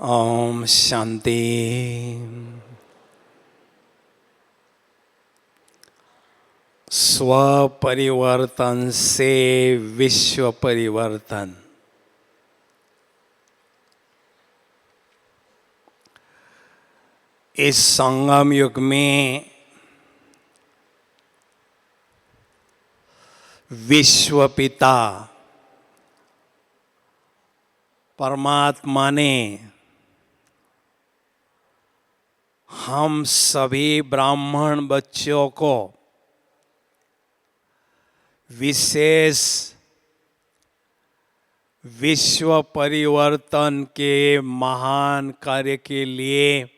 ओम शांति। स्वपरिवर्तन से विश्व परिवर्तन। इस संगम युग में विश्व पिता परमात्मा ने हम सभी ब्राह्मण बच्चों को विशेष विश्व परिवर्तन के महान कार्य के लिए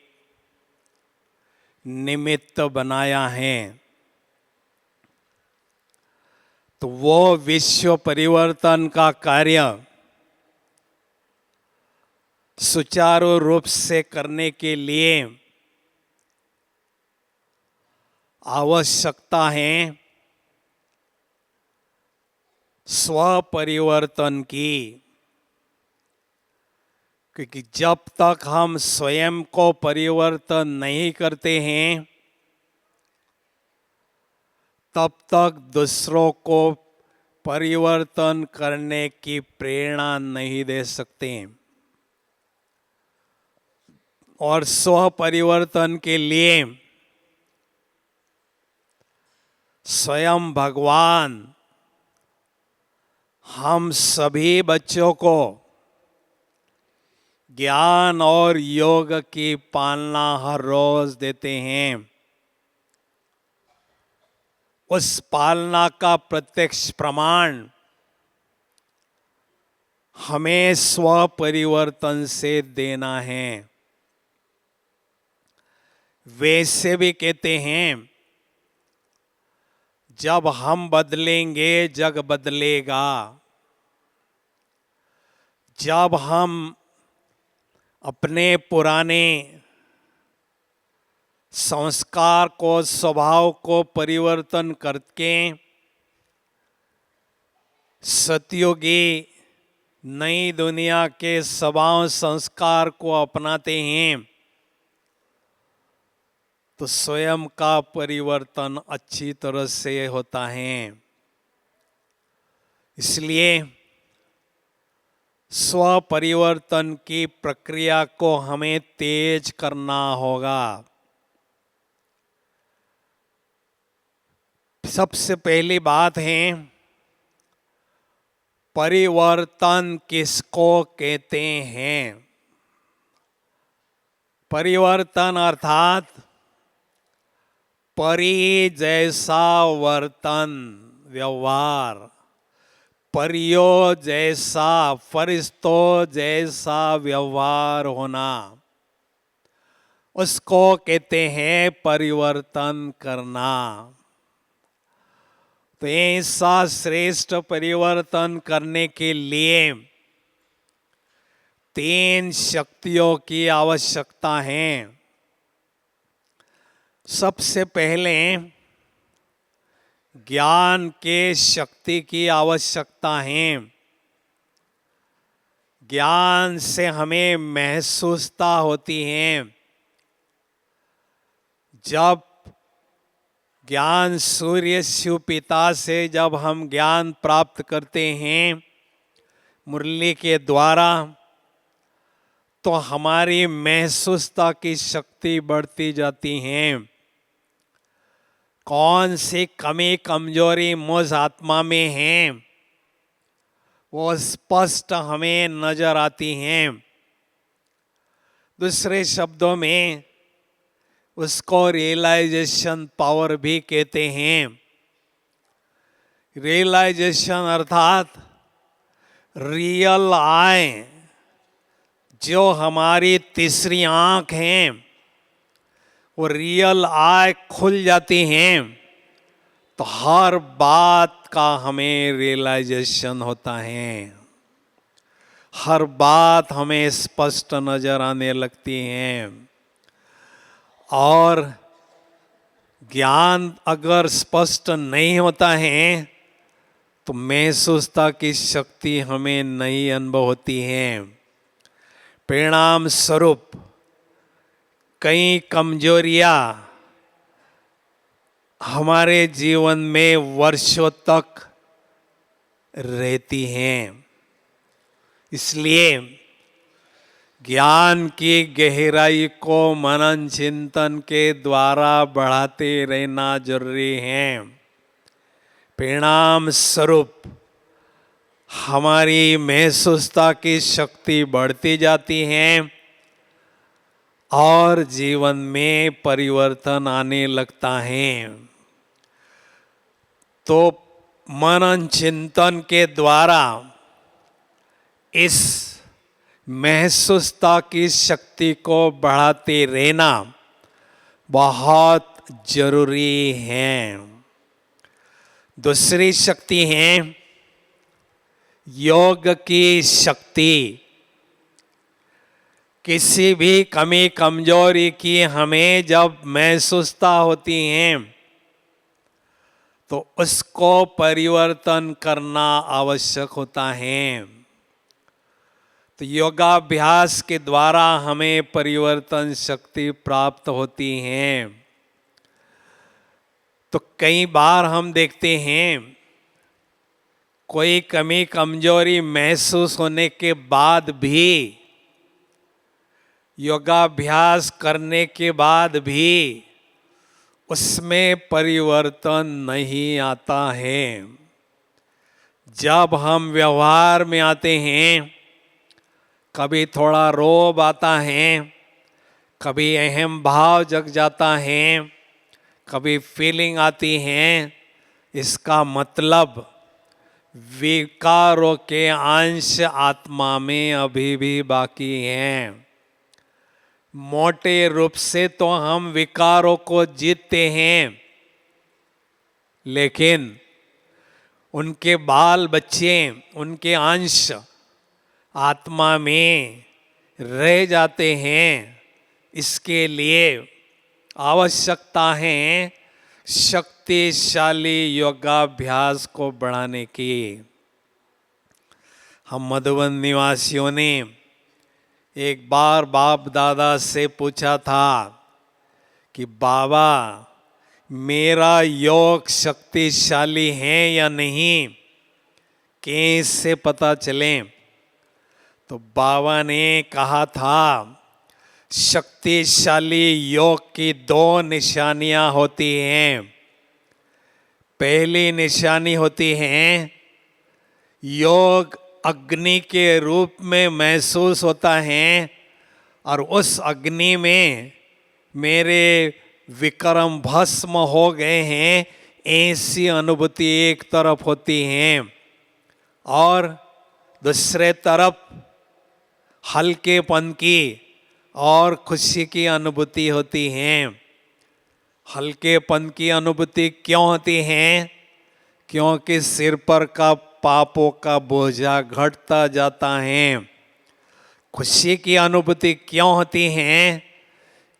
निमित्त बनाया है। तो वो विश्व परिवर्तन का कार्य सुचारू रूप से करने के लिए आवश्यकता है स्वपरिवर्तन की, क्योंकि जब तक हम स्वयं को परिवर्तन नहीं करते हैं तब तक दूसरों को परिवर्तन करने की प्रेरणा नहीं दे सकते। और स्व परिवर्तन के लिए स्वयं भगवान हम सभी बच्चों को ज्ञान और योग की पालना हर रोज देते हैं। उस पालना का प्रत्यक्ष प्रमाण हमें स्व परिवर्तन से देना है। वैसे भी कहते हैं जब हम बदलेंगे जग बदलेगा। जब हम अपने पुराने संस्कार को, स्वभाव को परिवर्तन करके सतयुगी नई दुनिया के स्वभाव संस्कार को अपनाते हैं तो स्वयं का परिवर्तन अच्छी तरह से होता है। इसलिए स्व परिवर्तन की प्रक्रिया को हमें तेज करना होगा। सबसे पहली बात है परिवर्तन किसको कहते हैं। परिवर्तन अर्थात परि जैसा वर्तन व्यवहार, परियों जैसा, फरिश्तों जैसा व्यवहार होना, उसको कहते हैं परिवर्तन करना। तो ऐसा श्रेष्ठ परिवर्तन करने के लिए 3 शक्तियों की आवश्यकता है। सबसे पहले ज्ञान के शक्ति की आवश्यकता है। ज्ञान से हमें महसूसता होती है। जब ज्ञान सूर्य शिव पिता से जब हम ज्ञान प्राप्त करते हैं मुरली के द्वारा तो हमारी महसूसता की शक्ति बढ़ती जाती है। कौन सी कमी कमजोरी मुझ आत्मा में है वो स्पष्ट हमें नजर आती हैं। दूसरे शब्दों में उसको रियलाइजेशन पावर भी कहते हैं। रियलाइजेशन अर्थात रियल आई, जो हमारी तीसरी आंख है वो रियल आई खुल जाती हैं तो हर बात का हमें रियलाइजेशन होता है। हर बात हमें स्पष्ट नजर आने लगती है। और ज्ञान अगर स्पष्ट नहीं होता है तो महसूसता की शक्ति हमें नहीं अनुभव होती है। परिणाम स्वरूप कई कमजोरियां हमारे जीवन में वर्षों तक रहती हैं। इसलिए ज्ञान की गहराई को मनन चिंतन के द्वारा बढ़ाते रहना जरूरी है। परिणाम स्वरूप हमारी महसूसता की शक्ति बढ़ती जाती है और जीवन में परिवर्तन आने लगता है। तो मनन चिंतन के द्वारा इस महसूसता की शक्ति को बढ़ाते रहना बहुत जरूरी है। दूसरी शक्ति है योग की शक्ति। किसी भी कमी कमजोरी की हमें जब महसूसता होती है तो उसको परिवर्तन करना आवश्यक होता है। तो योगाभ्यास के द्वारा हमें परिवर्तन शक्ति प्राप्त होती है। तो कई बार हम देखते हैं कोई कमी कमजोरी महसूस होने के बाद भी, योगाभ्यास करने के बाद भी उसमें परिवर्तन नहीं आता है। जब हम व्यवहार में आते हैं, कभी थोड़ा रोब आता है, कभी अहम भाव जग जाता है, कभी फीलिंग आती है। इसका मतलब विकारों के अंश आत्मा में अभी भी बाकी हैं। मोटे रूप से तो हम विकारों को जीतते हैं, लेकिन उनके बाल बच्चे, उनके अंश आत्मा में रह जाते हैं। इसके लिए आवश्यकता है शक्तिशाली योगाभ्यास को बढ़ाने की। हम मधुबन निवासियों ने एक बार बाप दादा से पूछा था कि बाबा, मेरा योग शक्तिशाली है या नहीं, कैसे पता चले? तो बाबा ने कहा था, शक्तिशाली योग की दो निशानियां होती हैं। पहली निशानी होती है योग अग्नि के रूप में महसूस होता है और उस अग्नि में मेरे विक्रम भस्म हो गए हैं, ऐसी अनुभूति एक तरफ होती है। और दूसरे तरफ हल्केपन की और खुशी की अनुभूति होती है। हल्केपन की अनुभूति क्यों होती है? क्योंकि सिर पर का पापों का बोझा घटता जाता है। खुशी की अनुभूति क्यों होती है?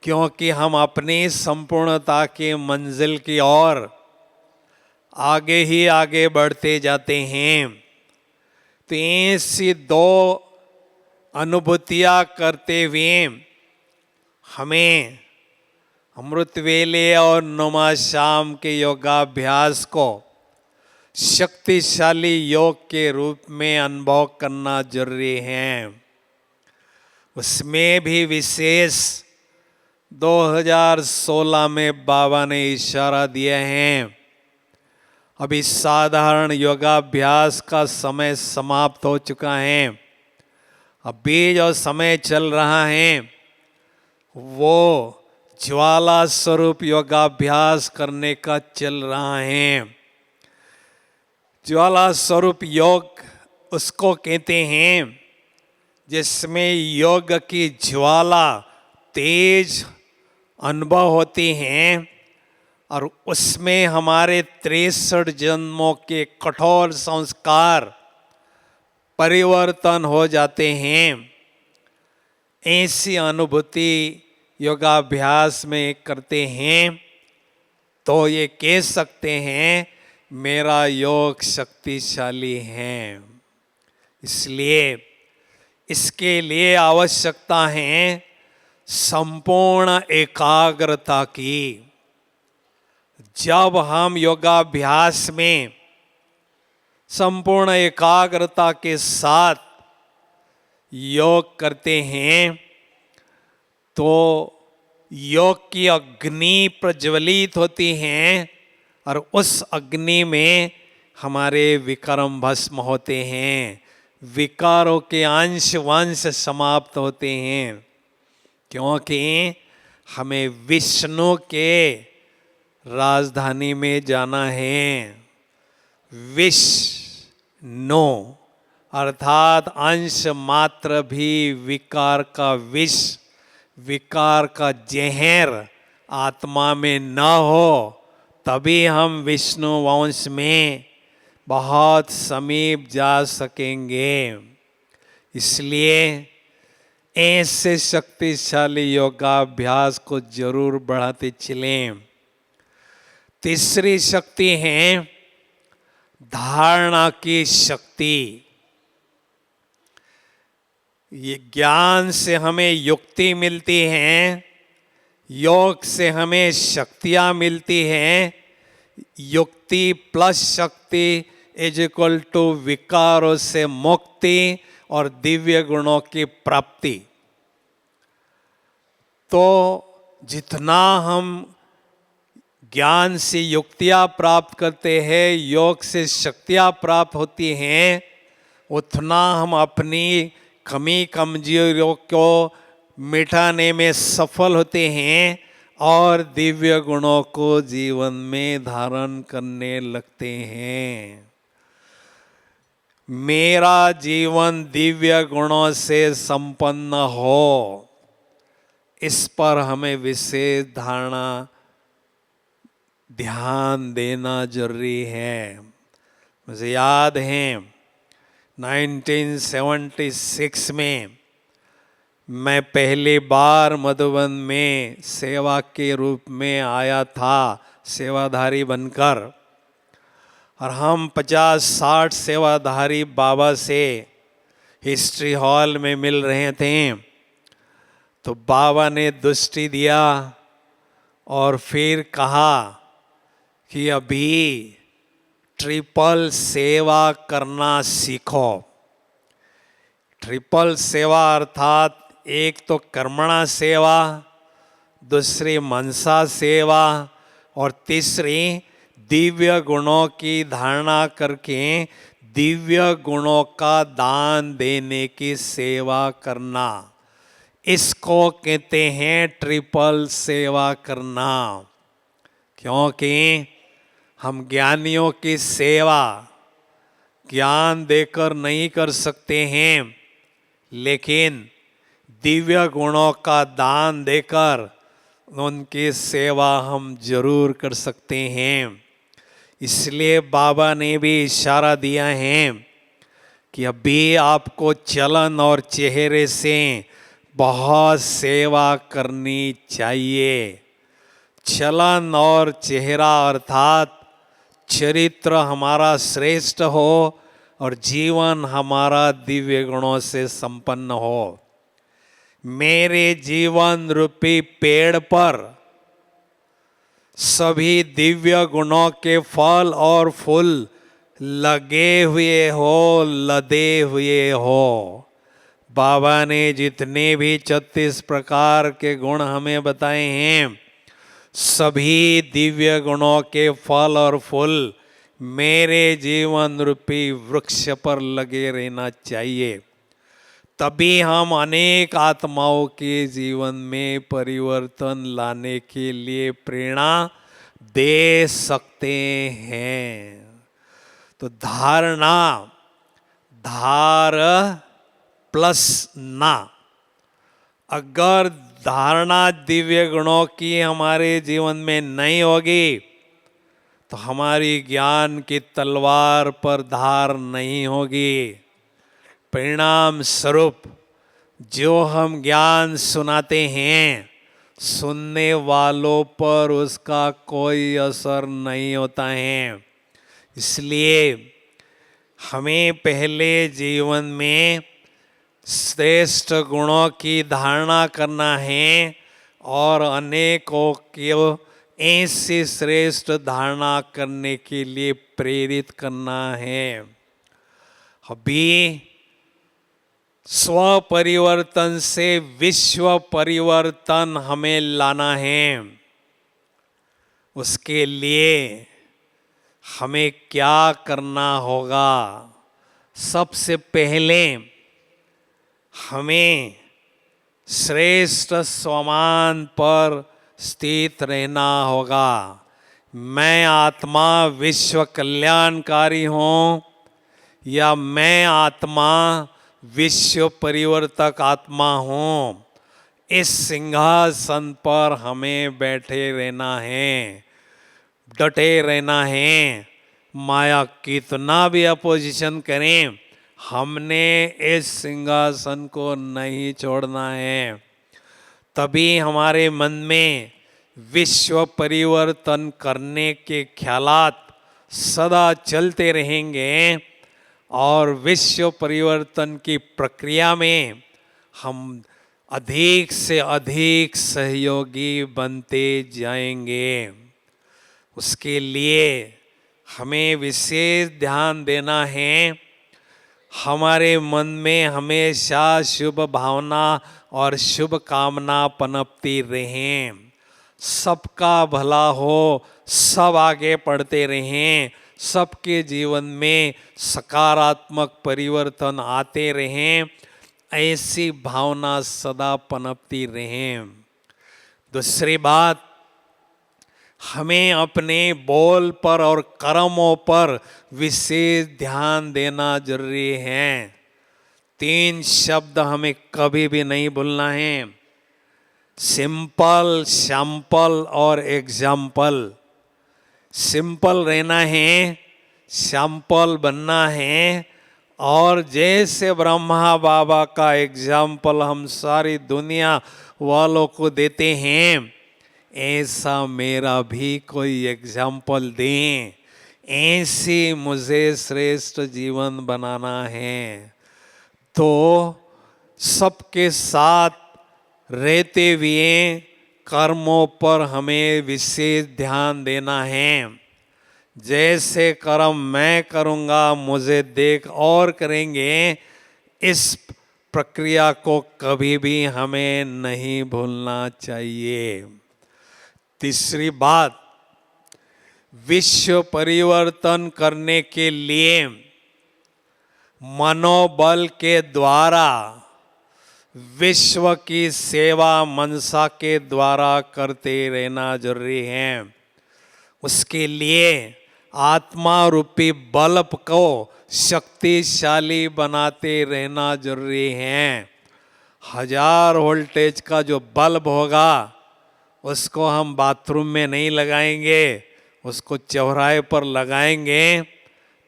क्योंकि हम अपनी संपूर्णता की मंजिल की ओर आगे ही आगे बढ़ते जाते हैं। तो ऐसी दो अनुभूतियां करते हुए हमें अमृत वेले और नुमा शाम के योगाभ्यास को शक्तिशाली योग के रूप में अनुभव करना जरूरी है। उसमें भी विशेष 2016 में बाबा ने इशारा दिया है। अभी साधारण योगाभ्यास का समय समाप्त हो चुका है। अभी जो समय चल रहा है वो ज्वाला स्वरूप योगाभ्यास करने का चल रहा है। ज्वाला स्वरूप योग उसको कहते हैं जिसमें योग की ज्वाला तेज अनुभव होती हैं और उसमें हमारे 63 जन्मों के कठोर संस्कार परिवर्तन हो जाते हैं। ऐसी अनुभूति योगाभ्यास में करते हैं तो ये कह सकते हैं मेरा योग शक्तिशाली है। इसलिए इसके लिए आवश्यकता है संपूर्ण एकाग्रता की। जब हम योगाभ्यास में संपूर्ण एकाग्रता के साथ योग करते हैं तो योग की अग्नि प्रज्वलित होती है और उस अग्नि में हमारे विकर्म भस्म होते हैं, विकारों के अंश वंश समाप्त होते हैं। क्योंकि हमें विष्णु के राजधानी में जाना है। विष्णु अर्थात अंश मात्र भी विकार का विष, विकार का जहर आत्मा में न हो, तभी हम विष्णु वंश में बहुत समीप जा सकेंगे। इसलिए ऐसे शक्तिशाली योगाभ्यास को जरूर बढ़ाते चलें। तीसरी शक्ति है धारणा की शक्ति। ये ज्ञान से हमें युक्ति मिलती है, योग से हमें शक्तियां मिलती हैं। युक्ति प्लस शक्ति इज इक्वल टू विकारों से मुक्ति और दिव्य गुणों की प्राप्ति। तो जितना हम ज्ञान से युक्तियां प्राप्त करते हैं, योग से शक्तियां प्राप्त होती हैं, उतना हम अपनी कमी कमजोरियों को मिटाने में सफल होते हैं और दिव्य गुणों को जीवन में धारण करने लगते हैं। मेरा जीवन दिव्य गुणों से संपन्न हो, इस पर हमें विशेष धारणा ध्यान देना जरूरी है। मुझे याद है 1976 में मैं पहली बार मधुबन में सेवा के रूप में आया था, सेवाधारी बनकर, और हम 50-60 सेवाधारी बाबा से हिस्ट्री हॉल में मिल रहे थे। तो बाबा ने दृष्टि दिया और फिर कहा कि अभी ट्रिपल सेवा करना सीखो। ट्रिपल सेवा अर्थात एक तो कर्मणा सेवा, दूसरी मनसा सेवा और तीसरी दिव्य गुणों की धारणा करके दिव्य गुणों का दान देने की सेवा करना। इसको कहते हैं ट्रिपल सेवा करना। क्योंकि हम ज्ञानियों की सेवा ज्ञान देकर नहीं कर सकते हैं, लेकिन दिव्य गुणों का दान देकर उनकी सेवा हम जरूर कर सकते हैं। इसलिए बाबा ने भी इशारा दिया है कि अभी आपको चलन और चेहरे से बहुत सेवा करनी चाहिए। चलन और चेहरा अर्थात चरित्र हमारा श्रेष्ठ हो और जीवन हमारा दिव्य गुणों से संपन्न हो। मेरे जीवन रूपी पेड़ पर सभी दिव्य गुणों के फल और फूल लगे हुए हो, लदे हुए हो। बाबा ने जितने भी 36 प्रकार के गुण हमें बताए हैं, सभी दिव्य गुणों के फल और फूल मेरे जीवन रूपी वृक्ष पर लगे रहना चाहिए। तभी हम अनेक आत्माओं के जीवन में परिवर्तन लाने के लिए प्रेरणा दे सकते हैं। तो धारणा, धार प्लस ना, अगर धारणा दिव्य गुणों की हमारे जीवन में नहीं होगी तो हमारी ज्ञान की तलवार पर धार नहीं होगी। परिणाम स्वरूप जो हम ज्ञान सुनाते हैं, सुनने वालों पर उसका कोई असर नहीं होता है। इसलिए हमें पहले जीवन में श्रेष्ठ गुणों की धारणा करना है और अनेकों को ऐसी श्रेष्ठ धारणा करने के लिए प्रेरित करना है। अभी स्व परिवर्तन से विश्व परिवर्तन हमें लाना है। उसके लिए हमें क्या करना होगा? सबसे पहले हमें श्रेष्ठ स्वमान पर स्थित रहना होगा। मैं आत्मा विश्व कल्याणकारी हूँ या मैं आत्मा विश्व परिवर्तक आत्मा हूँ, इस सिंहासन पर हमें बैठे रहना है, डटे रहना है। माया कितना भी अपोजिशन करें, हमने इस सिंहासन को नहीं छोड़ना है। तभी हमारे मन में विश्व परिवर्तन करने के ख्यालात सदा चलते रहेंगे और विश्व परिवर्तन की प्रक्रिया में हम अधिक से अधिक सहयोगी बनते जाएंगे। उसके लिए हमें विशेष ध्यान देना है। हमारे मन में हमेशा शुभ भावना और शुभ कामना पनपती रहें, सबका भला हो, सब आगे बढ़ते रहें, सबके जीवन में सकारात्मक परिवर्तन आते रहें, ऐसी भावना सदा पनपती रहें। दूसरी बात, हमें अपने बोल पर और कर्मों पर विशेष ध्यान देना जरूरी है। 3 शब्द हमें कभी भी नहीं भूलना है, सिंपल, सैंपल और एग्जाम्पल। सिंपल रहना है, सैंपल बनना है और जैसे ब्रह्मा बाबा का एग्जाम्पल हम सारी दुनिया वालों को देते हैं, ऐसा मेरा भी कोई एग्जाम्पल दें। ऐसे मुझे श्रेष्ठ जीवन बनाना है। तो सबके साथ रहते हुए कर्मों पर हमें विशेष ध्यान देना है। जैसे कर्म मैं करूँगा, मुझे देख और करेंगे, इस प्रक्रिया को कभी भी हमें नहीं भूलना चाहिए। तीसरी बात, विश्व परिवर्तन करने के लिए मनोबल के द्वारा, विश्व की सेवा मनसा के द्वारा करते रहना जरूरी है। उसके लिए आत्मा रूपी बल्ब को शक्तिशाली बनाते रहना जरूरी है। 1000 वोल्टेज का जो बल्ब होगा, उसको हम बाथरूम में नहीं लगाएंगे, उसको चौराहे पर लगाएंगे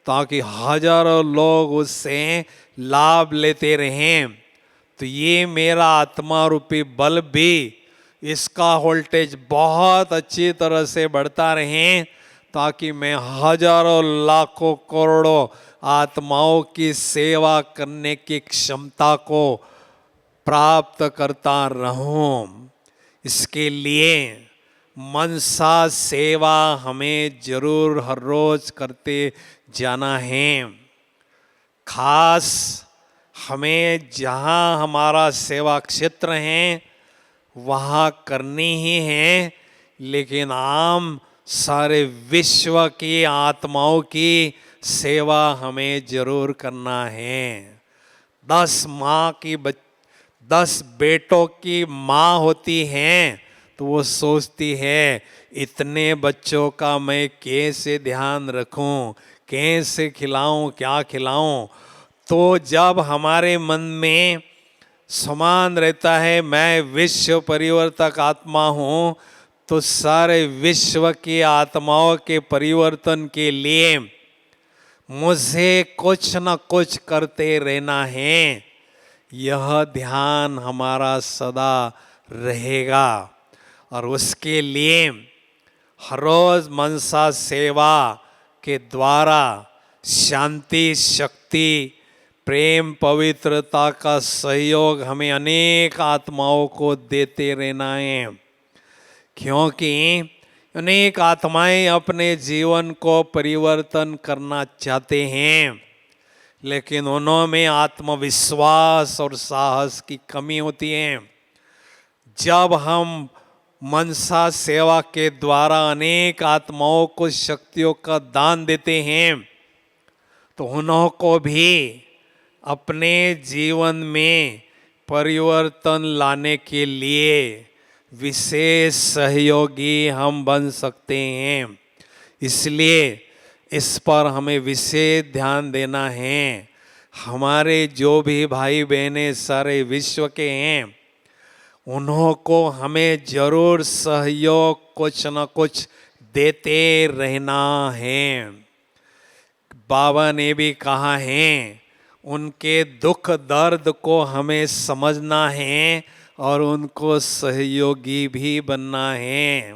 ताकि हजारों लोग उससे लाभ लेते रहें। तो ये मेरा आत्मा रूपी बल्ब भी, इसका वोल्टेज बहुत अच्छी तरह से बढ़ता रहे ताकि मैं हजारों लाखों करोड़ों आत्माओं की सेवा करने की क्षमता को प्राप्त करता रहूं। इसके लिए मनसा सेवा हमें जरूर हर रोज करते जाना है। खास हमें जहाँ हमारा सेवा क्षेत्र है वहाँ करनी ही है, लेकिन आम सारे विश्व की आत्माओं की सेवा हमें जरूर करना है। 10 बेटों की माँ होती हैं तो वो सोचती है इतने बच्चों का मैं कैसे ध्यान रखूं, कैसे खिलाऊं, क्या खिलाऊं। तो जब हमारे मन में समान रहता है मैं विश्व परिवर्तक आत्मा हूँ, तो सारे विश्व की आत्माओं के परिवर्तन के लिए मुझे कुछ न कुछ करते रहना है। यह ध्यान हमारा सदा रहेगा और उसके लिए हर रोज मनसा सेवा के द्वारा शांति, शक्ति, प्रेम पवित्रता का सहयोग हमें अनेक आत्माओं को देते रहना है, क्योंकि अनेक आत्माएं अपने जीवन को परिवर्तन करना चाहते हैं, लेकिन उनमें आत्मविश्वास और साहस की कमी होती है। जब हम मनसा सेवा के द्वारा अनेक आत्माओं को शक्तियों का दान देते हैं, तो उन्हों को भी अपने जीवन में परिवर्तन लाने के लिए विशेष सहयोगी हम बन सकते हैं। इसलिए इस पर हमें विशेष ध्यान देना है। हमारे जो भी भाई बहनें सारे विश्व के हैं, उन्हों को हमें जरूर सहयोग कुछ न कुछ देते रहना है। बाबा ने भी कहा है, उनके दुख दर्द को हमें समझना है और उनको सहयोगी भी बनना है।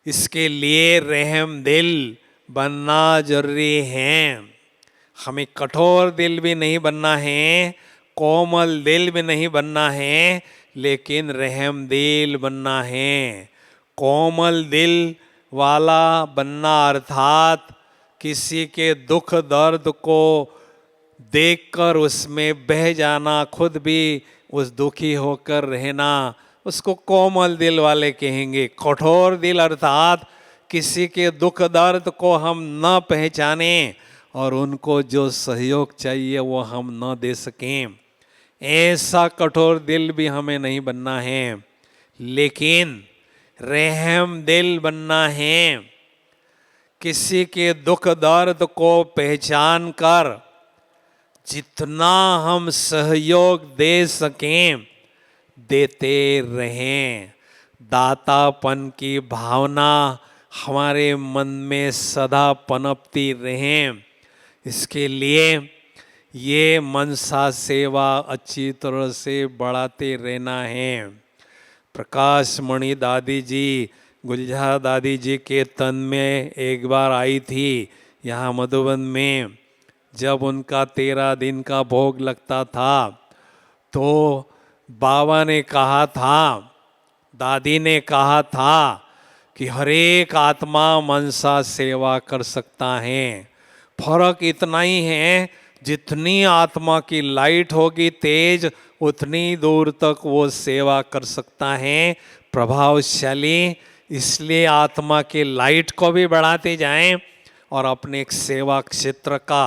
इसके लिए रहम दिल बनना जरूरी है। हमें कठोर दिल भी नहीं बनना है, कोमल दिल भी नहीं बनना है, लेकिन रहम दिल बनना है। कोमल दिल वाला बनना अर्थात किसी के दुख दर्द को देखकर उसमें बह जाना, खुद भी उस दुखी होकर रहना, उसको कोमल दिल वाले कहेंगे। कठोर दिल अर्थात किसी के दुख दर्द को हम न पहचाने और उनको जो सहयोग चाहिए वो हम न दे सकें, ऐसा कठोर दिल भी हमें नहीं बनना है, लेकिन रहम दिल बनना है। किसी के दुख दर्द को पहचान कर जितना हम सहयोग दे सकें देते रहें। दातापन की भावना हमारे मन में सदा पनपती रहें। इसके लिए ये मनसा सेवा अच्छी तरह से बढ़ाते रहना है। प्रकाश मणि दादी जी, गुलजार दादी जी के तन में एक बार आई थी यहाँ मधुबन में। जब उनका 13 दिन का भोग लगता था तो बाबा ने कहा था, दादी ने कहा था कि हर एक आत्मा मनसा सेवा कर सकता है। फर्क इतना ही है, जितनी आत्मा की लाइट होगी तेज, उतनी दूर तक वो सेवा कर सकता है, प्रभावशाली। इसलिए आत्मा के लाइट को भी बढ़ाते जाएं और अपने एक सेवा क्षेत्र का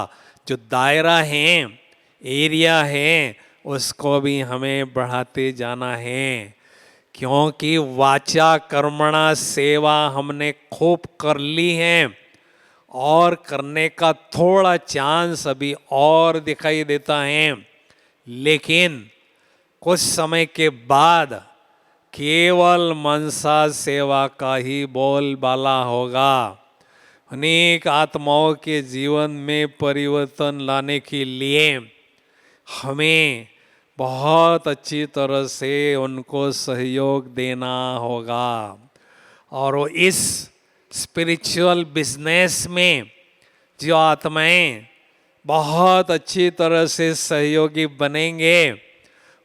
जो दायरा है, एरिया है, उसको भी हमें बढ़ाते जाना है। क्योंकि वाचा कर्मणा सेवा हमने खूब कर ली है और करने का थोड़ा चांस अभी और दिखाई देता है, लेकिन कुछ समय के बाद केवल मनसा सेवा का ही बोलबाला होगा। अनेक आत्माओं के जीवन में परिवर्तन लाने के लिए हमें बहुत अच्छी तरह से उनको सहयोग देना होगा। और वो इस स्पिरिचुअल बिजनेस में जो आत्माएं बहुत अच्छी तरह से सहयोगी बनेंगे,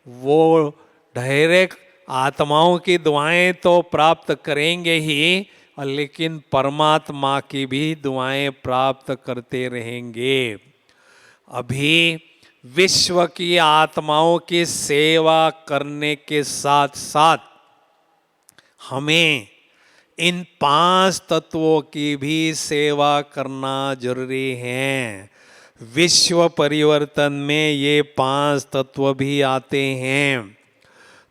वो डायरेक्ट आत्माओं की दुआएं तो प्राप्त करेंगे ही, लेकिन परमात्मा की भी दुआएं प्राप्त करते रहेंगे। अभी विश्व की आत्माओं की सेवा करने के साथ साथ हमें इन 5 तत्वों की भी सेवा करना जरूरी है। विश्व परिवर्तन में ये 5 तत्व भी आते हैं।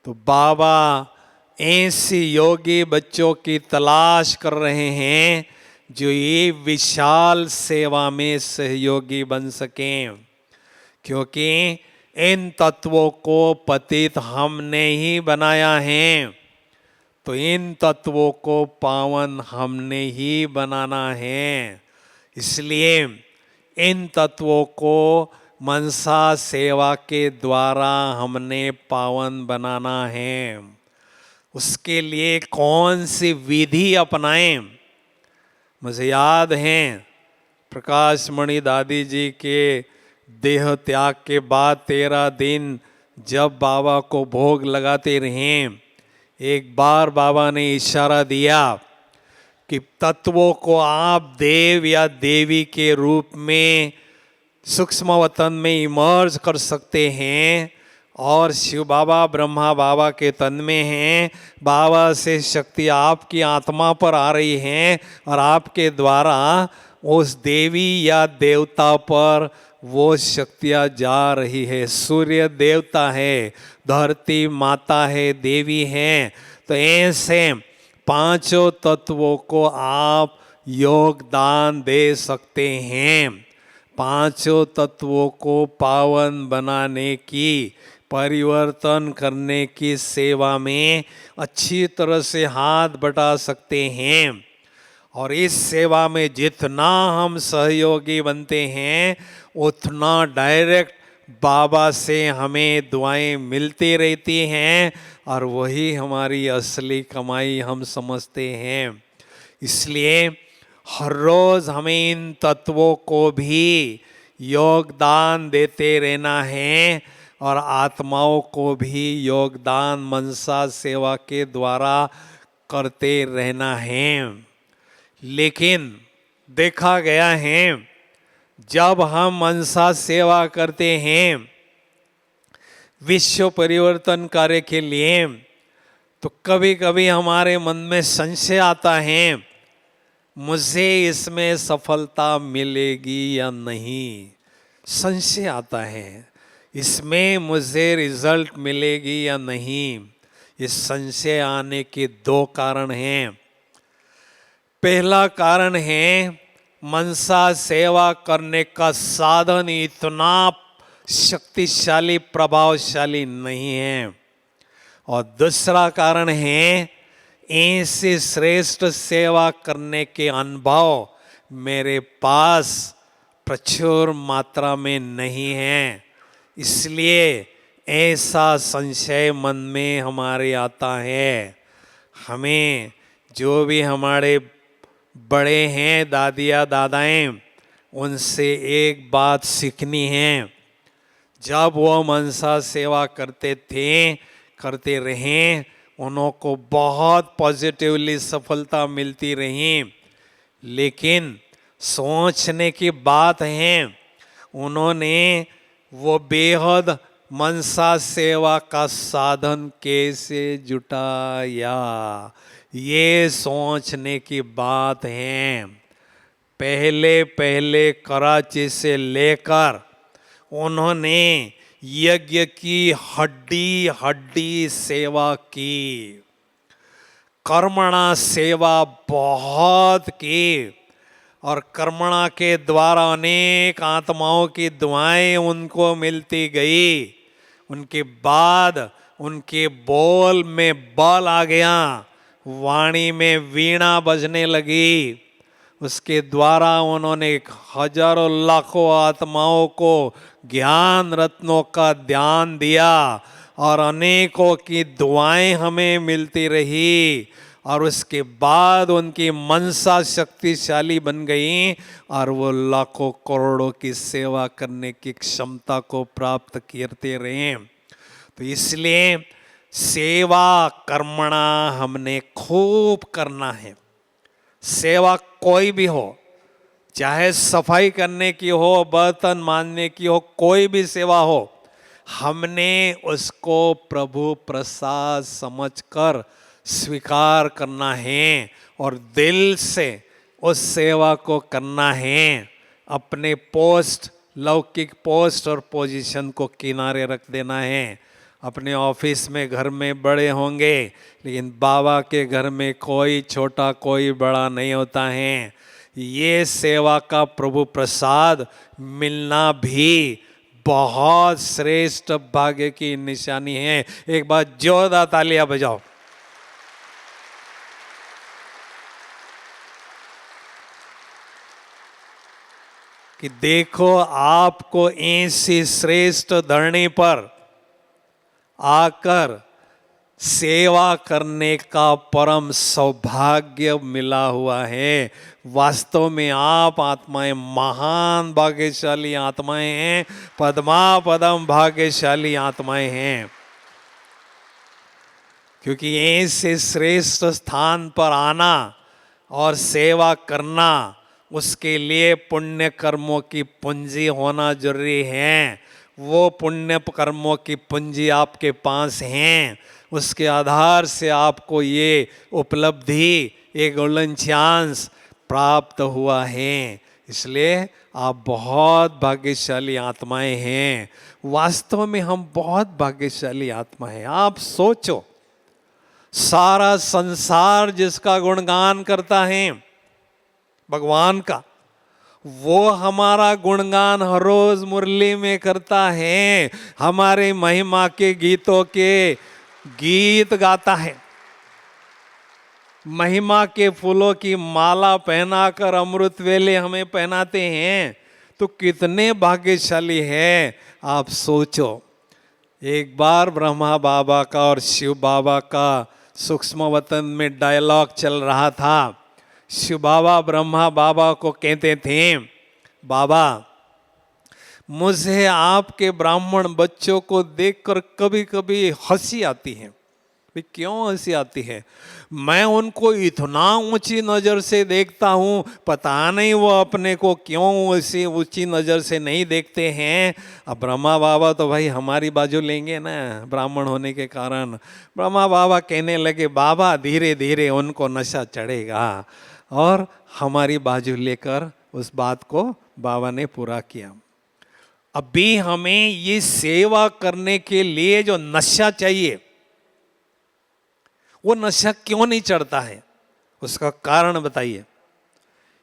तो बाबा ऐसी योगी बच्चों की तलाश कर रहे हैं जो ये विशाल सेवा में सहयोगी बन सकें, क्योंकि इन तत्वों को पतित हमने ही बनाया है, तो इन तत्वों को पावन हमने ही बनाना है। इसलिए इन तत्वों को मनसा सेवा के द्वारा हमने पावन बनाना है। उसके लिए कौन सी विधि अपनाएं? मुझे याद है प्रकाश मणि दादी जी के देह त्याग के बाद 13 दिन जब बाबा को भोग लगाते रहे, एक बार बाबा ने इशारा दिया कि तत्वों को आप देव या देवी के रूप में सूक्ष्म वतन में इमर्ज कर सकते हैं, और शिव बाबा ब्रह्मा बाबा के तन में हैं। बाबा से शक्ति आपकी आत्मा पर आ रही है और आपके द्वारा उस देवी या देवता पर वो शक्तियाँ जा रही है। सूर्य देवता है, धरती माता है, देवी है। तो ऐसे पांचों तत्वों को आप योगदान दे सकते हैं। पांचों तत्वों को पावन बनाने की, परिवर्तन करने की सेवा में अच्छी तरह से हाथ बटा सकते हैं। और इस सेवा में जितना हम सहयोगी बनते हैं उतना डायरेक्ट बाबा से हमें दुआएं मिलती रहती हैं, और वही हमारी असली कमाई हम समझते हैं। इसलिए हर रोज़ हमें इन तत्वों को भी योगदान देते रहना है, और आत्माओं को भी योगदान मनसा सेवा के द्वारा करते रहना है। लेकिन देखा गया है जब हम मनसा सेवा करते हैं विश्व परिवर्तन कार्य के लिए, तो कभी कभी हमारे मन में संशय आता है, मुझे इसमें सफलता मिलेगी या नहीं। संशय आता है, इसमें मुझे रिजल्ट मिलेगी या नहीं। इस संशय आने के दो कारण हैं। पहला कारण है मनसा सेवा करने का साधन इतना शक्तिशाली प्रभावशाली नहीं है, और दूसरा कारण है ऐसी श्रेष्ठ सेवा करने के अनुभव मेरे पास प्रचुर मात्रा में नहीं है। इसलिए ऐसा संशय मन में हमारे आता है। हमें जो भी हमारे बड़े हैं, दादिया दादाएं, उनसे एक बात सीखनी है। जब वो मनसा सेवा करते थे, करते रहें, उनको बहुत पॉजिटिवली सफलता मिलती रही। लेकिन सोचने की बात है, उन्होंने वो बेहद मनसा सेवा का साधन कैसे जुटाया, ये सोचने की बात है। पहले पहले कराची से लेकर उन्होंने यज्ञ की हड्डी हड्डी सेवा की, कर्मणा सेवा बहुत की, और कर्मणा के द्वारा अनेक आत्माओं की दुआएं उनको मिलती गई। उनके बाद उनके बोल में बल आ गया, वाणी में वीणा बजने लगी। उसके द्वारा उन्होंने हजारों लाखों आत्माओं को ज्ञान रत्नों का ध्यान दिया, और अनेकों की दुआएं हमें मिलती रही। और उसके बाद उनकी मनसा शक्तिशाली बन गई, और वो लाखों करोड़ों की सेवा करने की क्षमता को प्राप्त करते रहे। तो इसलिए सेवा कर्मणा हमने खूब करना है। सेवा कोई भी हो, चाहे सफाई करने की हो, बर्तन मांजने की हो, कोई भी सेवा हो, हमने उसको प्रभु प्रसाद समझकर स्वीकार करना है और दिल से उस सेवा को करना है। अपने पोस्ट, लौकिक पोस्ट और पोजीशन को किनारे रख देना है। अपने ऑफिस में, घर में बड़े होंगे, लेकिन बाबा के घर में कोई छोटा कोई बड़ा नहीं होता है। ये सेवा का प्रभु प्रसाद मिलना भी बहुत श्रेष्ठ भाग्य की निशानी है। एक बार जोरदार तालियां बजाओ। कि देखो, आपको ऐसी श्रेष्ठ धरणी पर आकर सेवा करने का परम सौभाग्य मिला हुआ है। वास्तव में आप आत्माएं महान भाग्यशाली आत्माएं हैं, पद्मा पदम भाग्यशाली आत्माएं हैं, क्योंकि ऐसे श्रेष्ठ स्थान पर आना और सेवा करना, उसके लिए पुण्य कर्मों की पूंजी होना जरूरी है। वो पुण्य कर्मों की पूंजी आपके पास हैं, उसके आधार से आपको ये उपलब्धि, ये गोल्डन चांस प्राप्त हुआ है। इसलिए आप बहुत भाग्यशाली आत्माएं हैं। वास्तव में हम बहुत भाग्यशाली आत्मा हैं। आप सोचो, सारा संसार जिसका गुणगान करता है भगवान का, वो हमारा गुणगान हर रोज मुरली में करता है, हमारे महिमा के गीतों के गीत गाता है, महिमा के फूलों की माला पहनाकर अमृत वेले हमें पहनाते हैं। तो कितने भाग्यशाली है आप सोचो। एक बार ब्रह्मा बाबा का और शिव बाबा का सूक्ष्म वतन में डायलॉग चल रहा था। शिव बाबा ब्रह्मा बाबा को कहते थे, बाबा मुझे आपके ब्राह्मण बच्चों को देखकर कभी कभी हंसी आती है। क्यों हंसी आती है? मैं उनको इतना ऊंची नज़र से देखता हूँ, पता नहीं वो अपने को क्यों ऐसी ऊंची नज़र से नहीं देखते हैं। अब ब्रह्मा बाबा तो भाई हमारी बाजू लेंगे ना, ब्राह्मण होने के कारण। ब्रह्मा बाबा कहने लगे, बाबा धीरे धीरे उनको नशा चढ़ेगा, और हमारी बाजू लेकर उस बात को बाबा ने पूरा किया। अभी हमें ये सेवा करने के लिए जो नशा चाहिए, वो नशा क्यों नहीं चढ़ता है? उसका कारण बताइए।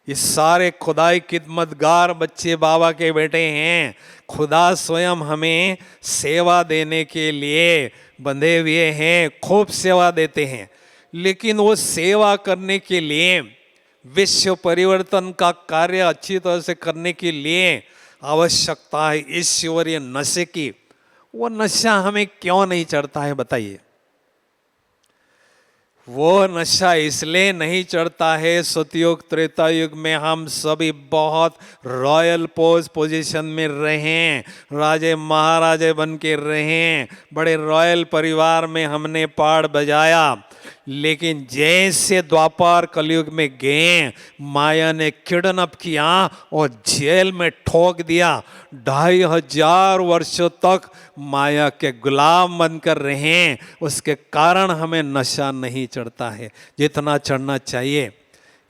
ये सारे खुदाई खिदमतगार बच्चे बाबा के बेटे हैं। खुदा स्वयं हमें सेवा देने के लिए बंधे हुए हैं, खूब सेवा देते हैं। लेकिन वो सेवा करने के लिए, विश्व परिवर्तन का कार्य अच्छी तरह से करने के लिए आवश्यकता है ईश्वरीय नशे की। वो नशा हमें क्यों नहीं चढ़ता है बताइए? वो नशा इसलिए नहीं चढ़ता है, सतयुग त्रेता युग में हम सभी बहुत रॉयल पोजीशन में रहे, राजे महाराजे बन के रहे, बड़े रॉयल परिवार में हमने पाड़ बजाया। लेकिन जैसे द्वापर कलयुग में गए, माया ने किडनैप किया और जेल में ठोक दिया। 2500 वर्षों तक माया के गुलाम बनकर रहे। उसके कारण हमें नशा नहीं चढ़ता है जितना चढ़ना चाहिए।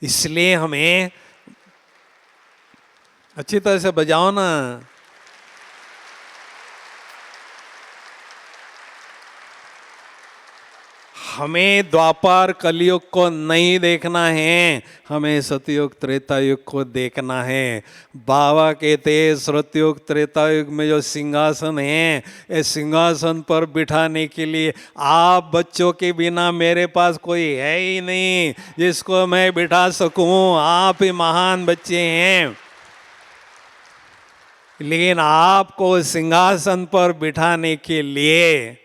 इसलिए हमें अच्छी तरह से बजाओ ना। हमें द्वापर कलयुग को नहीं देखना है, हमें सतयुग त्रेता युग को देखना है। बाबा कहते सतयुग त्रेता युग में जो सिंहासन है, इस सिंहासन पर बिठाने के लिए आप बच्चों के बिना मेरे पास कोई है ही नहीं जिसको मैं बिठा सकूं। आप ही महान बच्चे हैं। लेकिन आपको सिंहासन पर बिठाने के लिए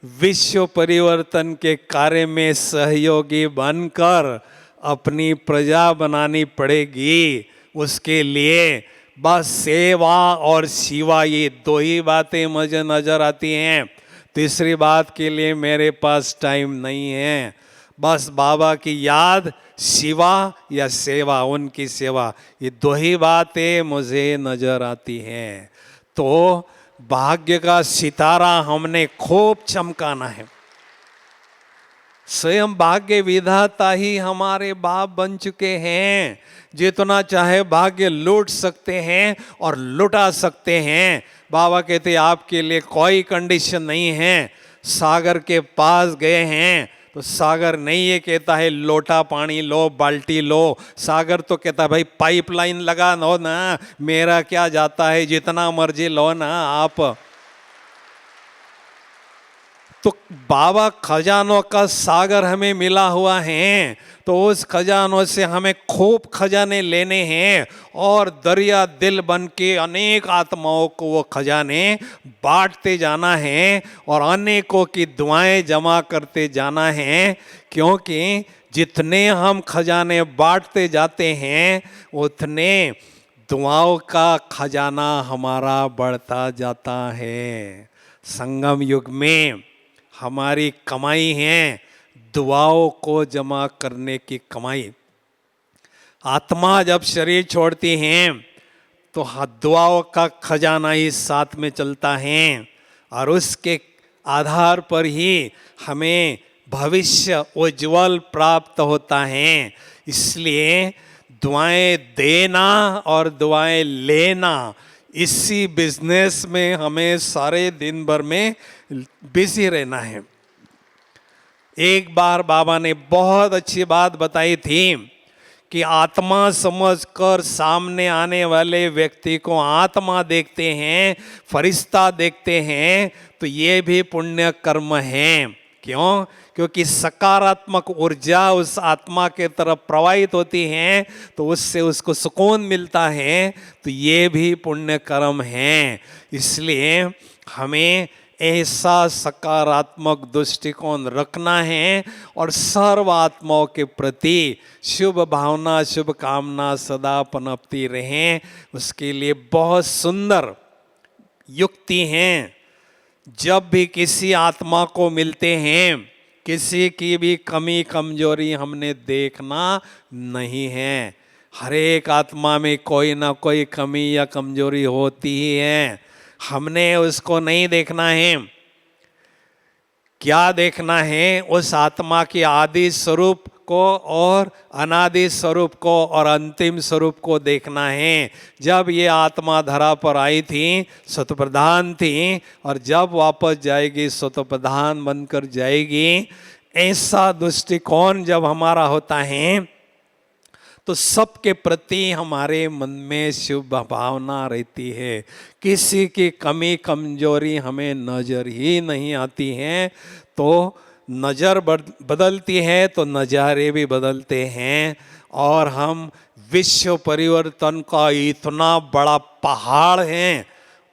विश्व परिवर्तन के कार्य में सहयोगी बनकर अपनी प्रजा बनानी पड़ेगी। उसके लिए बस सेवा और शिवा, ये दो ही बातें मुझे नजर आती हैं। तीसरी बात के लिए मेरे पास टाइम नहीं है। बस बाबा की याद, शिवा या सेवा, उनकी सेवा, ये दो ही बातें मुझे नजर आती हैं। तो भाग्य का सितारा हमने खूब चमकाना है। स्वयं भाग्य विधाता ही हमारे बाप बन चुके हैं। जितना चाहे भाग्य लूट सकते हैं और लुटा सकते हैं। बाबा कहते आपके लिए कोई कंडीशन नहीं है। सागर के पास गए हैं तो सागर नहीं ये कहता है लोटा पानी लो, बाल्टी लो। सागर तो कहता है भाई पाइपलाइन लगा लो ना, मेरा क्या जाता है, जितना मर्जी लो ना आप। तो बाबा खजानों का सागर हमें मिला हुआ है, तो उस खजानों से हमें खूब खजाने लेने हैं और दरिया दिल बन के अनेक आत्माओं को वो खजाने बांटते जाना है और अनेकों की दुआएं जमा करते जाना है। क्योंकि जितने हम खजाने बांटते जाते हैं उतने दुआओं का खजाना हमारा बढ़ता जाता है। संगम युग में हमारी कमाई है दुआओं को जमा करने की कमाई। आत्मा जब शरीर छोड़ती है तो दुआओं का खजाना ही साथ में चलता है और उसके आधार पर ही हमें भविष्य उज्जवल प्राप्त होता है। इसलिए दुआएं देना और दुआएं लेना, इसी बिजनेस में हमें सारे दिन भर में बिजी रहना है। एक बार बाबा ने बहुत अच्छी बात बताई थी कि आत्मा समझकर सामने आने वाले व्यक्ति को आत्मा देखते हैं, फरिश्ता देखते हैं, तो ये भी पुण्य कर्म है। क्यों? क्योंकि सकारात्मक ऊर्जा उस आत्मा के तरफ प्रवाहित होती है तो उससे उसको सुकून मिलता है, तो ये भी पुण्य कर्म है। इसलिए हमें ऐसा सकारात्मक दृष्टिकोण रखना है और सर्व आत्माओं के प्रति शुभ भावना शुभ कामना सदा पनपती रहें। उसके लिए बहुत सुंदर युक्ति हैं। जब भी किसी आत्मा को मिलते हैं, किसी की भी कमी कमजोरी हमने देखना नहीं है। हर एक आत्मा में कोई ना कोई कमी या कमजोरी होती ही है, हमने उसको नहीं देखना है। क्या देखना है? उस आत्मा के आदि स्वरूप को और अनादि स्वरूप को और अंतिम स्वरूप को देखना है। जब ये आत्मा धरा पर आई थी सतप्रधान थी और जब वापस जाएगी सतप्रधान बनकर जाएगी। ऐसा दृष्टिकोण जब हमारा होता है तो सबके प्रति हमारे मन में शुभ भावना रहती है। किसी की कमी कमजोरी हमें नजर ही नहीं आती है। तो नज़र बदलती है तो नज़ारे भी बदलते हैं और हम विश्व परिवर्तन का इतना बड़ा पहाड़ है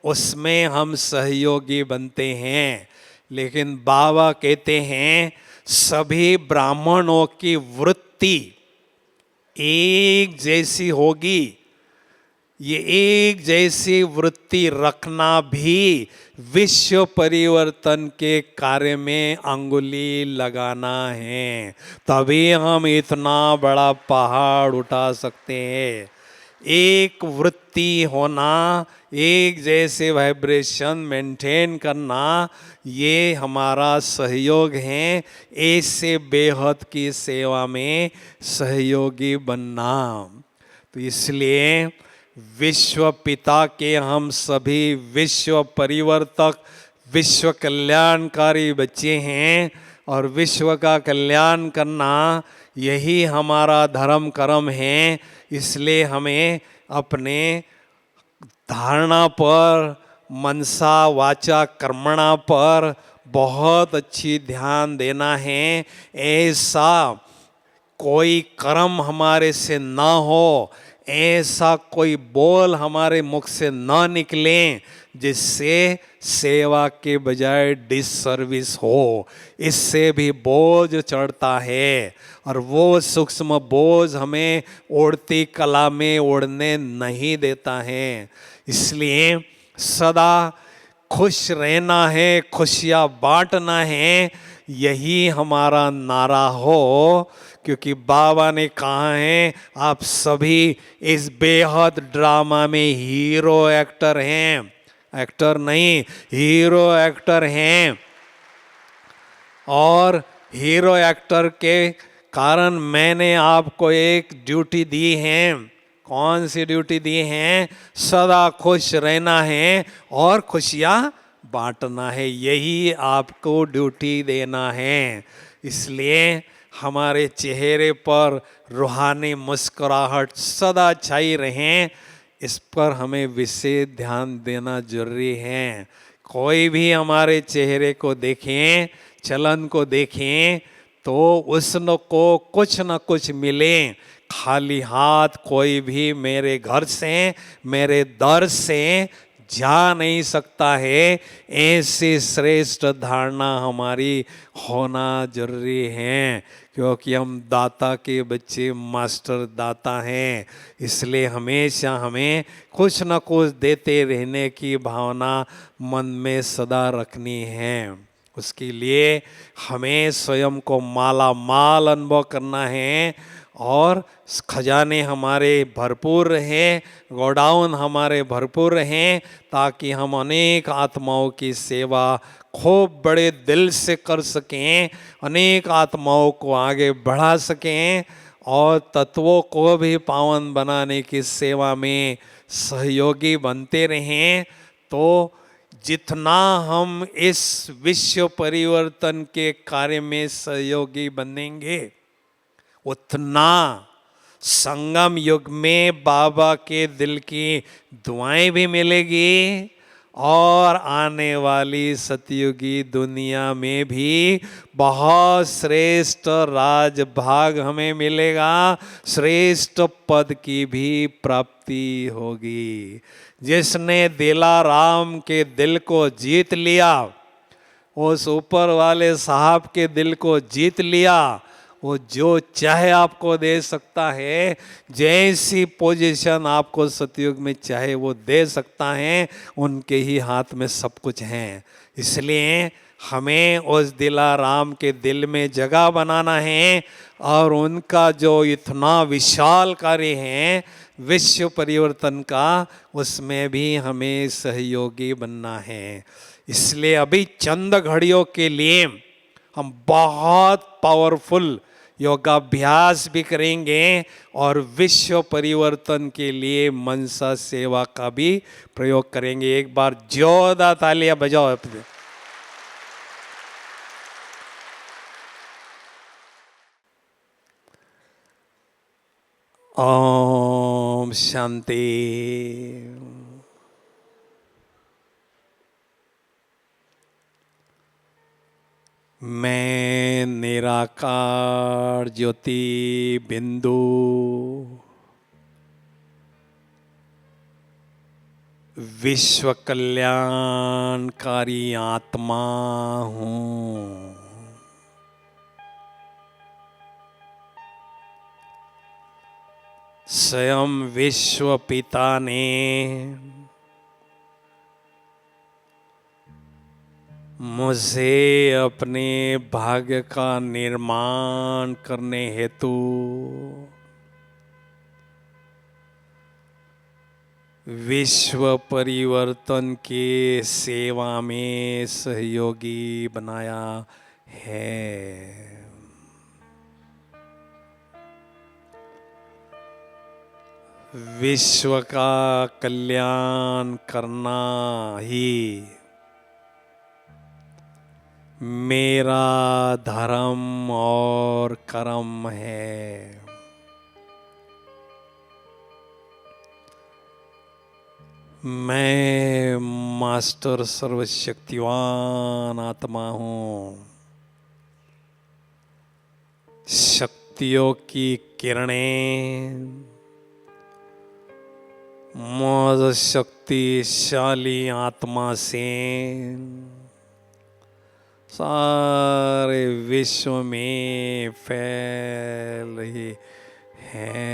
उसमें हम सहयोगी बनते हैं। लेकिन बाबा कहते हैं सभी ब्राह्मणों की वृत्ति एक जैसी होगी। ये एक जैसी वृत्ति रखना भी विश्व परिवर्तन के कार्य में अंगुली लगाना है, तभी हम इतना बड़ा पहाड़ उठा सकते हैं। एक वृत्ति होना, एक जैसे वाइब्रेशन मेंटेन करना, ये हमारा सहयोग है। ऐसे बेहद की सेवा में सहयोगी बनना। तो इसलिए विश्व पिता के हम सभी विश्व परिवर्तक, विश्व कल्याणकारी बच्चे हैं और विश्व का कल्याण करना यही हमारा धर्म कर्म है। इसलिए हमें अपने धारणा पर, मनसा वाचा कर्मणा पर बहुत अच्छी ध्यान देना है। ऐसा कोई कर्म हमारे से ना हो, ऐसा कोई बोल हमारे मुख से ना निकले जिससे सेवा के बजाय डिससर्विस हो। इससे भी बोझ चढ़ता है और वो सूक्ष्म बोझ हमें उड़ती कला में उड़ने नहीं देता है। इसलिए सदा खुश रहना है, खुशियाँ बांटना है, यही हमारा नारा हो। क्योंकि बाबा ने कहा है आप सभी इस बेहद ड्रामा में हीरो एक्टर हैं, एक्टर नहीं हीरो एक्टर हैं। और हीरो एक्टर के कारण मैंने आपको एक ड्यूटी दी है। कौन सी ड्यूटी दी है? सदा खुश रहना है और खुशियाँ बांटना है, यही आपको ड्यूटी देना है। इसलिए हमारे चेहरे पर रूहानी मुस्कुराहट सदा छाई रहें, इस पर हमें विशेष ध्यान देना जरूरी है। कोई भी हमारे चेहरे को देखें, चलन को देखें, तो उसको कुछ न कुछ मिले। खाली हाथ कोई भी मेरे घर से, मेरे दर से जा नहीं सकता है। ऐसी श्रेष्ठ धारणा हमारी होना जरूरी है, क्योंकि हम दाता के बच्चे, मास्टर दाता हैं। इसलिए हमेशा हमें कुछ न कुछ देते रहने की भावना मन में सदा रखनी है। उसके लिए हमें स्वयं को माला माल अनुभव करना है, और खजाने हमारे भरपूर रहें, गोडाउन हमारे भरपूर रहें, ताकि हम अनेक आत्माओं की सेवा खूब बड़े दिल से कर सकें, अनेक आत्माओं को आगे बढ़ा सकें, और तत्वों को भी पावन बनाने की सेवा में सहयोगी बनते रहें। तो जितना हम इस विश्व परिवर्तन के कार्य में सहयोगी बनेंगे, उतना संगम युग में बाबा के दिल की दुआएं भी मिलेगी, और आने वाली सतयुगी दुनिया में भी बहुत श्रेष्ठ राजभाग हमें मिलेगा, श्रेष्ठ पद की भी प्राप्ति होगी। जिसने दिलाराम के दिल को जीत लिया, उस ऊपर वाले साहब के दिल को जीत लिया, वो जो चाहे आपको दे सकता है। जैसी पोजीशन आपको सतयुग में चाहे वो दे सकता है, उनके ही हाथ में सब कुछ है। इसलिए हमें उस दिलाराम के दिल में जगह बनाना है, और उनका जो इतना विशाल कार्य है विश्व परिवर्तन का, उसमें भी हमें सहयोगी बनना है। इसलिए अभी चंद घड़ियों के लिए हम बहुत पावरफुल योगाभ्यास भी करेंगे, और विश्व परिवर्तन के लिए मनसा सेवा का भी प्रयोग करेंगे। एक बार जोरदार तालियां बजाओ अपने। ओम शांति। मैं निराकार ज्योति बिंदु विश्व कल्याणकारी आत्मा हूँ। स्वयं विश्व पिता ने मुझे अपने भाग्य का निर्माण करने हेतु विश्व परिवर्तन के सेवा में सहयोगी बनाया है। विश्व का कल्याण करना ही मेरा धर्म और कर्म है। मैं मास्टर सर्वशक्तिवान आत्मा हूँ। शक्तियों की किरणें मुझ शक्तिशाली आत्मा से सारे विश्व में फैल रही है।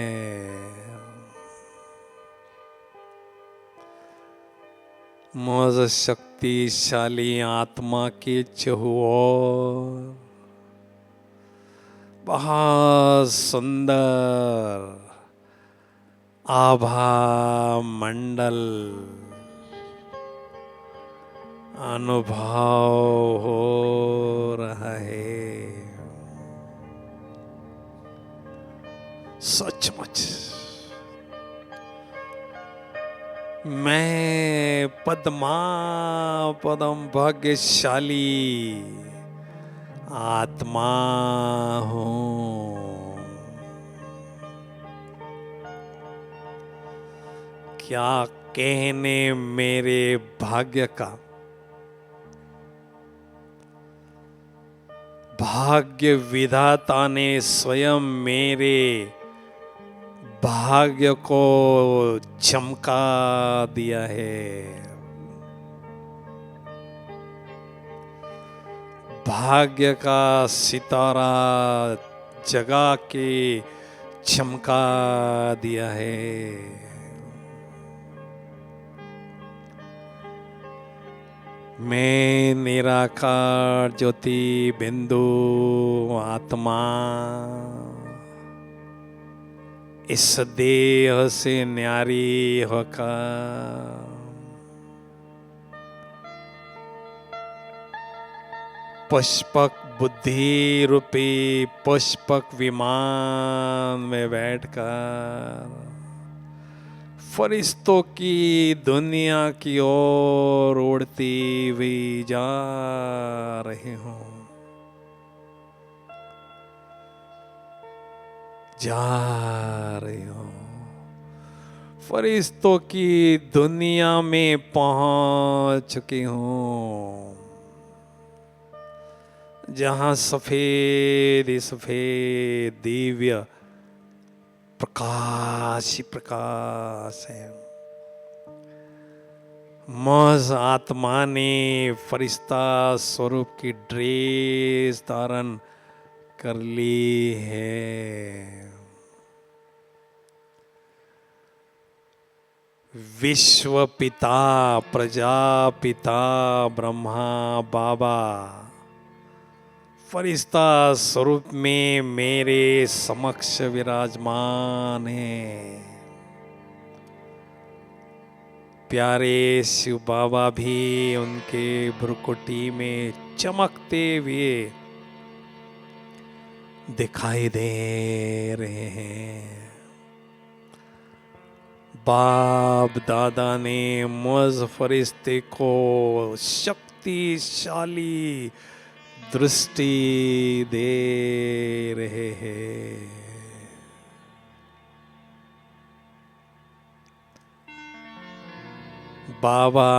मुझ शक्तिशाली आत्मा के चहुओर बहुत सुंदर आभा मंडल अनुभव हो रहा है। सचमुच मैं पद्मा पदम भाग्यशाली आत्मा हूँ। क्या कहने मेरे भाग्य का भाग्य विधाता ने स्वयं मेरे भाग्य को चमका दिया है। भाग्य का सितारा जगा के चमका दिया है। मैं निराकार ज्योति बिंदु आत्मा इस देह से न्यारी होकर पुष्पक बुद्धि रूपी पुष्पक विमान में बैठकर फरिश्तों की दुनिया की ओर उड़ती हुई जा रही हूँ, जा रही हूँ। फरिश्तों की दुनिया में पहुंच चुकी हूँ, जहाँ सफेद ही सफेद दिव्य प्रकाश ही प्रकाश है। मौज आत्मा ने फरिश्ता स्वरूप की ड्रेस धारण कर ली है। विश्व पिता प्रजापिता ब्रह्मा बाबा फरिश्ता स्वरूप में मेरे समक्ष विराजमान है। प्यारे शिव बाबा भी उनके भ्रुकुटी में चमकते हुए दिखाई दे रहे हैं। बाप दादा ने मुझ फरिश्ते को शक्तिशाली दृष्टि दे रहे हैं। बाबा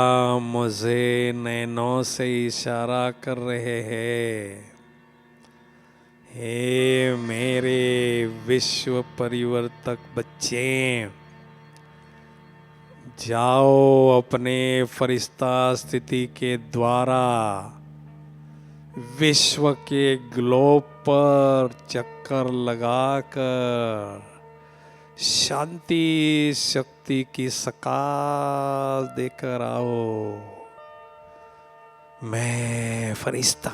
मुझे नैनों से इशारा कर रहे हैं, हे मेरे विश्व परिवर्तक बच्चे, जाओ अपने फरिश्ता स्थिति के द्वारा विश्व के ग्लोब पर चक्कर लगाकर शांति शक्ति की सकाश देकर आओ। मैं फरिश्ता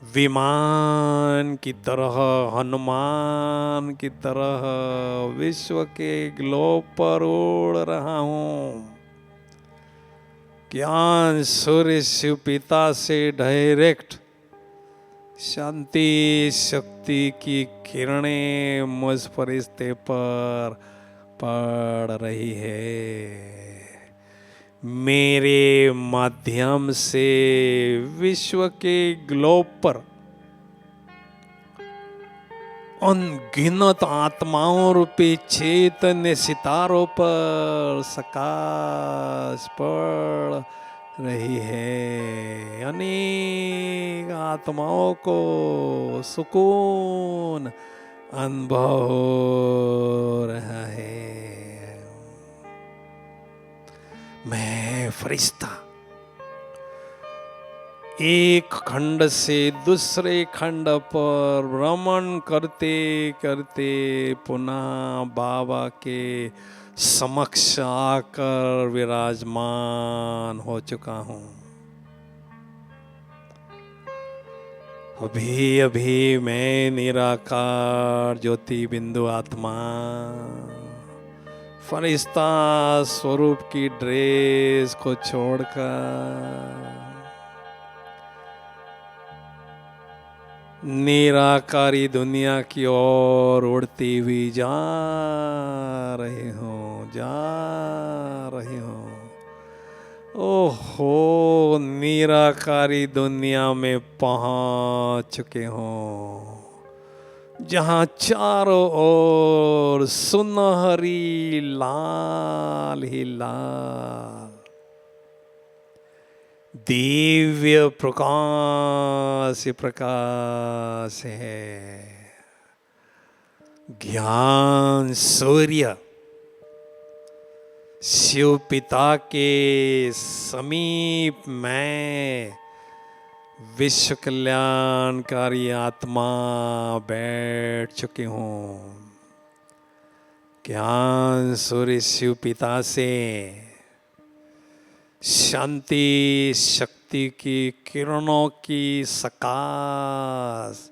विमान की तरह, हनुमान की तरह विश्व के ग्लोब पर उड़ रहा हूँ। ज्ञान सूर्य शिव पिता से डायरेक्ट शांति शक्ति की किरणें मुझ फरिश्ते पर पड़ रही है। मेरे माध्यम से विश्व के ग्लोब पर अनगिनत आत्माओं रूपी चैतन्य सितारों पर प्रकाश पड़ रही है। अनेक आत्माओं को सुकून अनुभव हो रहा है। मैं फरिश्ता एक खंड से दूसरे खंड पर भ्रमण करते करते पुनः बाबा के समक्ष आकर विराजमान हो चुका हूँ। अभी अभी मैं निराकार ज्योति बिंदु आत्मा फरिश्ता स्वरूप की ड्रेस को छोड़कर निराकारी दुनिया की ओर उड़ती हुई जा रही हूँ, जा रही हूँ। ओहो, निराकारी दुनिया में पहुँच चुके हूँ, जहाँ चारों ओर सुनहरी लाल ही लाल दिव्य प्रकाश प्रकाश है। ज्ञान सूर्य शिव पिता के समीप में विश्व कल्याणकारी आत्मा बैठ चुके हूँ। ज्ञान सूर्य शिव पिता से शांति शक्ति की किरणों की सकाश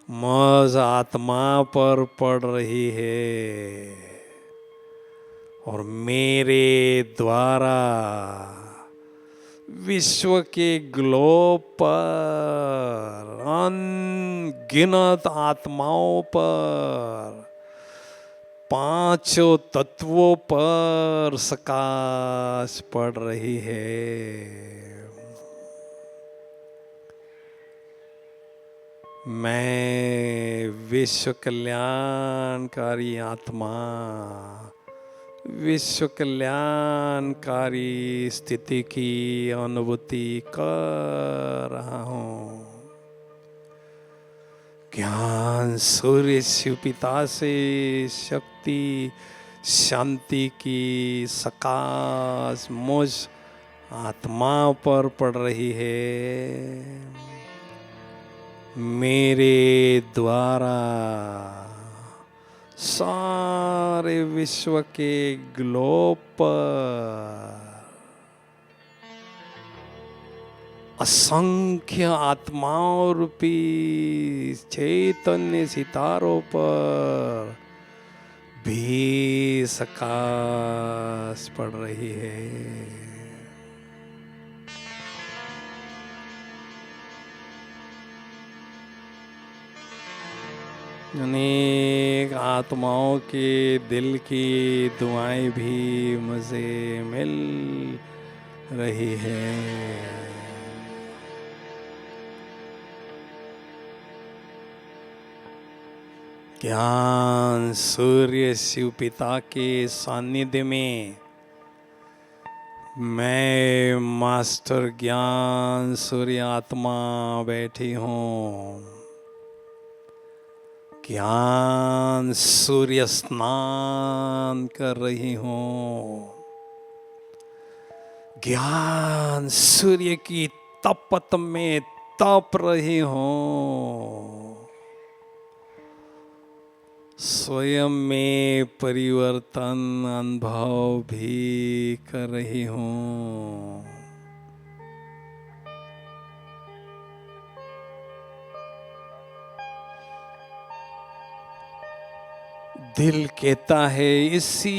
मुझ आत्मा पर पड़ रही है और मेरे द्वारा विश्व के ग्लोब पर अनगिनत आत्माओं पर पांचों तत्वों पर प्रकाश पड़ रही है। मैं विश्व कल्याणकारी आत्मा विश्व कल्याणकारी स्थिति की अनुभूति कर रहा हूँ। ज्ञान सूर्य शिव पिता से शक्ति शांति की सकाश मुझ आत्मा पर पड़ रही है। मेरे द्वारा सारे विश्व के ग्लोब पर असंख्य आत्माओं रूपी चैतन्य सितारों पर भी प्रकाश पड़ रही है। अनेक आत्माओं के दिल की दुआएं भी मुझे मिल रही है। ज्ञान सूर्य शिव पिता के सानिध्य में मैं मास्टर ज्ञान सूर्य आत्मा बैठी हूँ। ज्ञान सूर्य स्नान कर रही हूँ। ज्ञान सूर्य की तपत में तप रही हूँ। स्वयं में परिवर्तन अनुभव भी कर रही हूँ। दिल कहता है इसी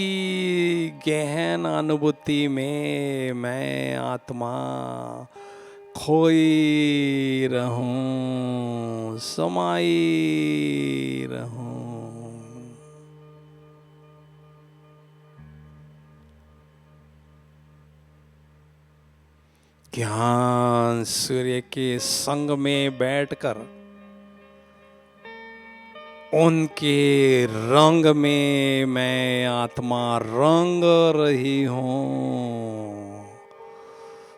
गहन अनुभूति में मैं आत्मा खोई रहूं, समाई रहूं। ज्ञान सूर्य के संग में बैठकर उनके रंग में मैं आत्मा रंग रही हूँ।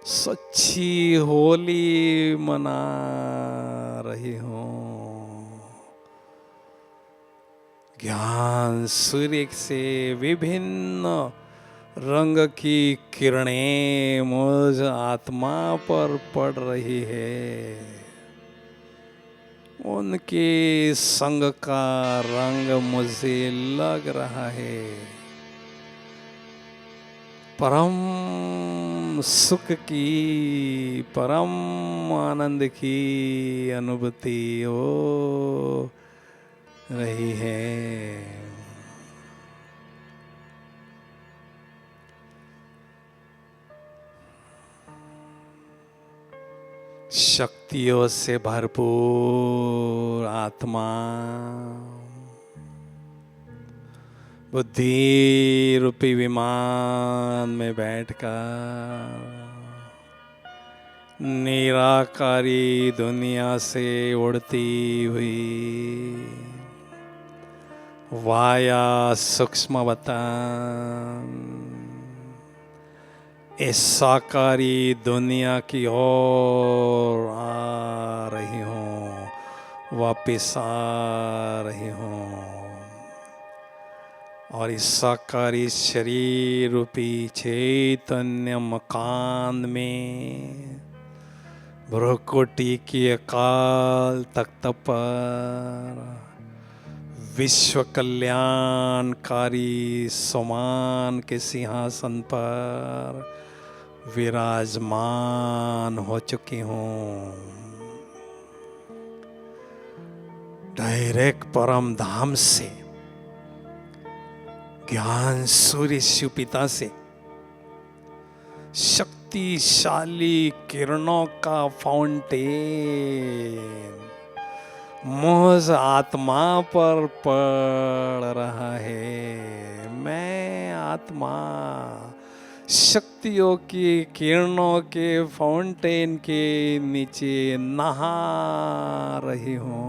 सच्ची होली मना रही हूँ। ज्ञान सूर्य से विभिन्न रंग की किरणें मुझ आत्मा पर पड़ रही है। उनके संग का रंग मुझे लग रहा है। परम सुख की परम आनंद की अनुभूति हो रही है। शक्तियों से भरपूर आत्मा बुद्धि रूपी विमान में बैठकर निराकारी दुनिया से उड़ती हुई वाया सूक्ष्म वतन इस साकारी दुनिया की ओर आ रही हूँ, वापिस आ रही हूँ। और इस साकारी शरीर रूपी चैतन्य मकान में भ्रुकुटी की अकाल तख्त पर विश्व कल्याणकारी समान के सिंहासन पर विराजमान हो चुकी हूँ। डायरेक्ट परम धाम से, ज्ञान सूर्य शिव पिता से शक्तिशाली किरणों का फाउंटेन मुझ आत्मा पर पड़ रहा है। मैं आत्मा शक्तियों की किरणों के फाउंटेन के नीचे नहा रही हूँ।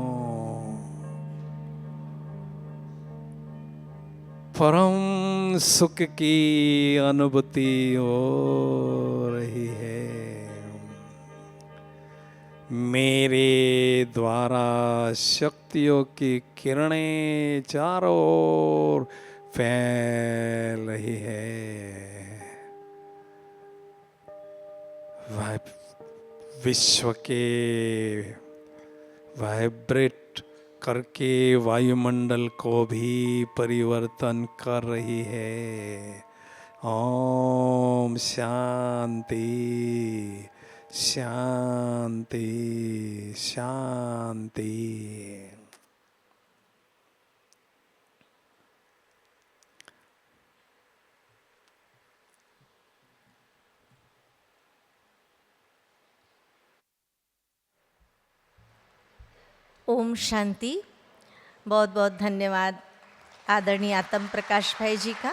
परम सुख की अनुभूति हो रही है। मेरे द्वारा शक्तियों की किरणें चारों ओर फैल रही है। वह विश्व के वाइब्रेट करके वायुमंडल को भी परिवर्तन कर रही है। ओम शांति शांति शांति। ओम शांति। बहुत बहुत धन्यवाद आदरणीय आत्म प्रकाश भाई जी का।